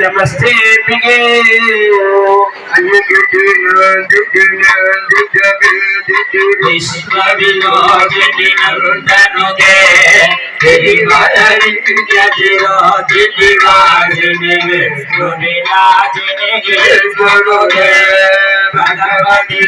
नमस्ते भगवती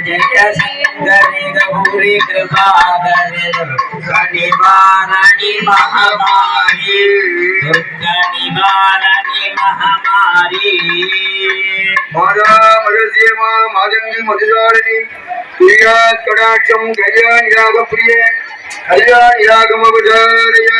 जय जय शंकरी गौरी कृपाधरे निवारणी महामारी दुर्गा निवारणी महामारी माता मरसीमा माजंगी मधुजारिणी प्रियात् कटाक्षं कल्याण याग प्रिय कल्याण यागम उदारय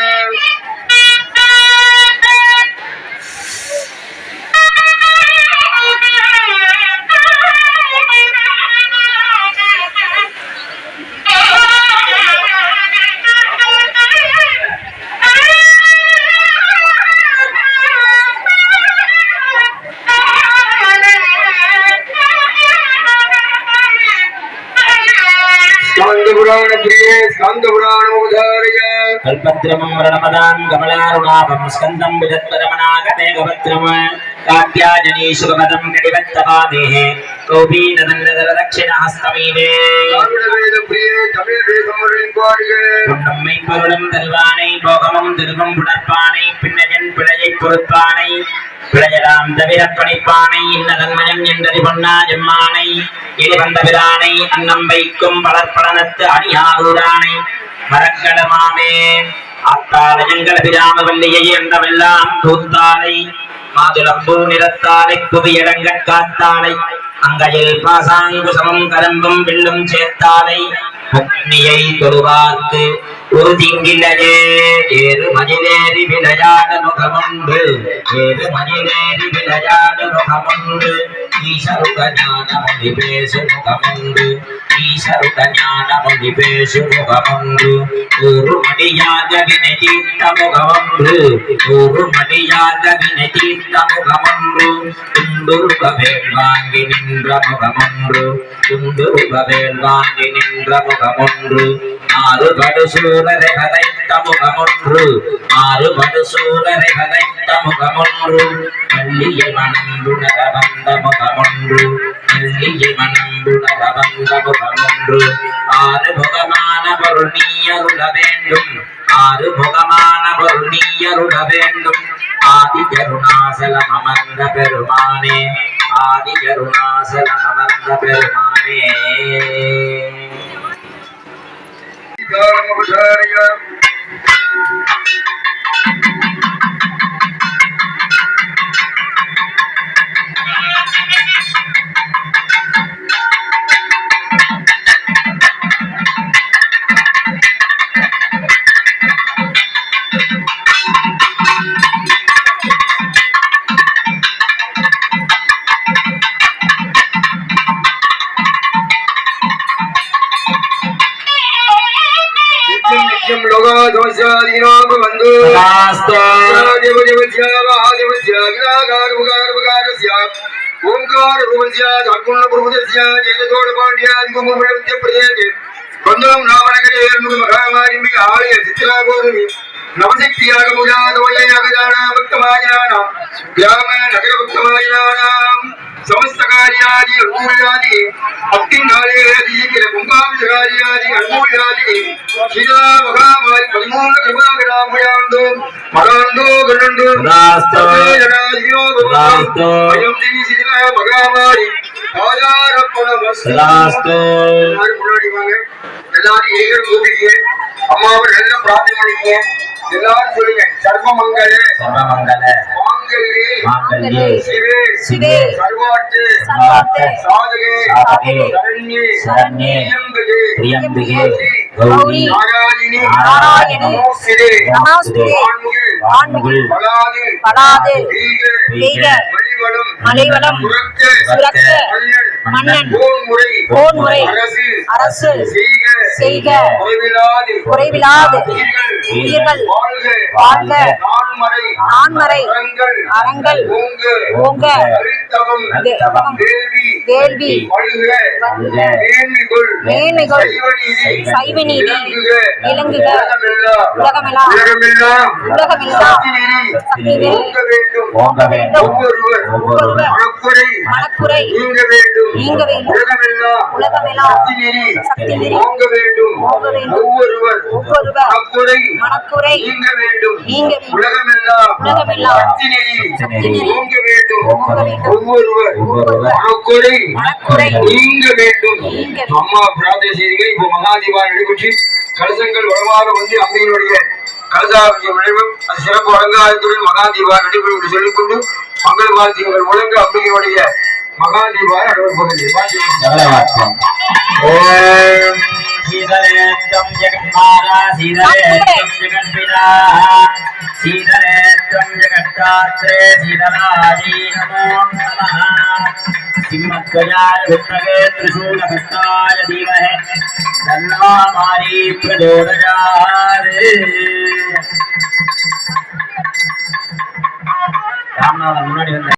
कल्पद्रमं रणमदां कमलारुणाभं स्कन्दं विदत्परमनागमेघभद्रं कात्याजनीशुभपदं कटिबद्धपादेः कौपीनदण्डदलदक्षिणहस्तमीने पुण्णम्मै परुणं तरुवानै भोगमं तिरुवं पुनर्पानै पिण्णजन् पिळय பொறுப்பானை பிழையலாம் தவிர பணிப்பானை இன்னதன்மயம் என்றது பொன்னா ஜெம்மானை இனி வந்த பிரானை அன்னம் வைக்கும் வளர்ப்படனத்து அணியாரூரானை மரக்கடமாமே அத்தாலயங்கள் பிராம வல்லியை என்றவெல்லாம் தூத்தாலை மாதுளம்பூ நிறத்தாலை புவியடங்க காத்தாலை அங்கையில் பாசாங்குசமும் கரம்பும் வில்லும் சேர்த்தாலை அக்னியை தொழுவார்க்கு ஒரு திங்கிலையே ஏறு மதிலேறி விளையாட முகமுண்டு ஏறு மதிலேறி விளையாட முகமுண்டு ஈசருக ஞான மொழி பேசு முகமுண்டு ஈசருக ஞான மொழி பேசு முகமுண்டு ஒரு மடியாக வினை தீர்த்த முகமுண்டு ஒரு மடியாக வினை தீர்த்த முகமுண்டு துண்டுருகவேல் வாங்கி நின்ற முகமுண்டு துண்டுருகவேல் வாங்கி நின்ற முகமுண்டு ஆறுபடு சூரரை கதைத்த முகமொன்று ஆறுபடு சூரரை கதைத்த முகமொன்று மல்லியை மணந்துணர வந்த முகமொன்று மல்லியை மணந்துணர வந்த முகமொன்று ஆறு முகமான பொருள் நீயருள வேண்டும் ஆறு முகமான பொருள் நீயருள வேண்டும் ஆதி கருணாசலம் அமர்ந்த பெருமானே ஆதி கருணாசலம் அமர்ந்த பெருமானே ओंकार रूपस्य जागुण प्रभुदस्य जयदोड़ पांड्यादिगुमुप्रत्य प्रदेशे बंदम नामनगरे महामारिम्बि आलय चित्रागोरुमि नवशक्तियागमुजादवययागदाना भक्तमाजनानां ग्राम नगर भक्तमाजनानां समस्त कार्यादि अनुकूल्यादि अक्तिनालेयादि कुंभाभिषेकादि अनुकूल्यादि शिला महामारि परिपूर्ण कृपागणामयान्दो मगान्दो गणन्दो रास्तो जनादियो रास्तो अयं देवी शिला महामारि आधारपणमस्तु रास्तो முன்னாடி வாங்க எல்லாரும் ஏகர் கூப்பிடுங்க அம்மாவை நல்ல பிரார்த்தனை பண்ணிக்கங்க எல்லாரும் சொல்லுங்க சர்வமங்கல மாங்கல்யே மாங்கல்யே சிவே சிவே சர்வார்த்த சர்வார்த்த சாதகே சாதகே சரண்யே சரண்யே திரியம்பகே திரியம்பிகே கௌரி நாராயணி நாராயணி நமோஸ்துதே நமோஸ்துதே வான்முகில் பலாது பலாது வீக வீக மலிவளம் மலைவளம் சுரக்க சுரக்க மன்னன் மன்னன் போன்முறை அரசு அரசு செய்க குறைவிலாது உயிர்கள் வாழ்க வாழ்க நான்மறை அறங்கள் ஓங்க நல்தவம் வேள்வி வழுக மேன்மைகள் சைவநீதி விளங்குக உலகமெல்லாம் சக்திவேல் ஓங்க வேண்டும் ஒவ்வொருவர் மனக்குறை நீங்க வேண்டும் உலகமெல்லாம் சக்திநெறி ஓங்க வேண்டும் ஒவ்வொருவர் மனக்குறை நீங்க வேண்டும் உலகமெல்லாம் சக்திநெறி ஓங்க வேண்டும் ஒவ்வொருவர் மனக்குறை நீங்க வேண்டும் அம்மா பிரார்த்தனை செய்தீங்க. இப்போ மகாதீபாவளி நடைபெற்று கலசங்கள் வளமாக வந்து அம்மையினுடைய கலசாபிஷேக விளைவு அது சிறப்பு அலங்காரத்துடன் மகாதீபாவளி நடைபெறும் என்று சொல்லிக்கொண்டு மங்கள வாத்தியங்கள் முழங்க அம்மையினுடைய மகாதீபாவளி நடைபெறும். ஓம் சீதலேத்தம் ஜெகன்மாதா சீதலேத்தம் ஜெகன்பிதா சீதலேத்தம் ஜெகத்தாத்ரே சீதலாதி நமோ நமः சிம்மத்வயாய வித்மகே த்ரிசூலஹஸ்தாய தீமஹி தன்னோ மாரி பிரச்சோதயாத். ராமநாதன் முன்னாடி வந்து